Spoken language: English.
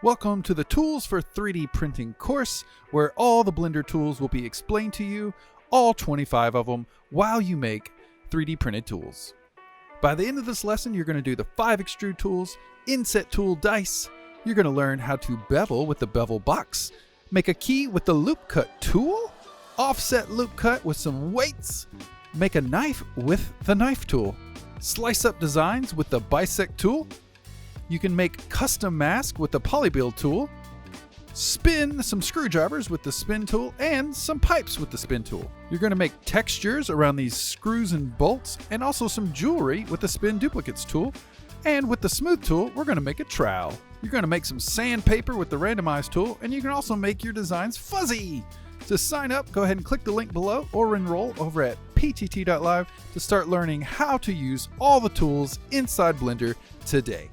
Welcome to the Tools for 3D Printing course, where all the Blender tools will be explained to you, all 25 of them, while you make 3D printed tools. By the end of this lesson, you're going to do the 5 extrude tools, inset tool dice. You're going to learn how to bevel with the bevel box, make a key with the loop cut tool, offset loop cut with some weights, make a knife with the knife tool, slice up designs with the bisect tool. You can make custom mask with the polybuild tool, spin some screwdrivers with the spin tool, and some pipes with the spin tool. You're going to make textures around these screws and bolts, and also some jewelry with the spin duplicates tool. And with the smooth tool, we're going to make a trowel. You're going to make some sandpaper with the randomize tool, and you can also make your designs fuzzy. To sign up, go ahead and click the link below or enroll over at ptt.live to start learning how to use all the tools inside Blender today.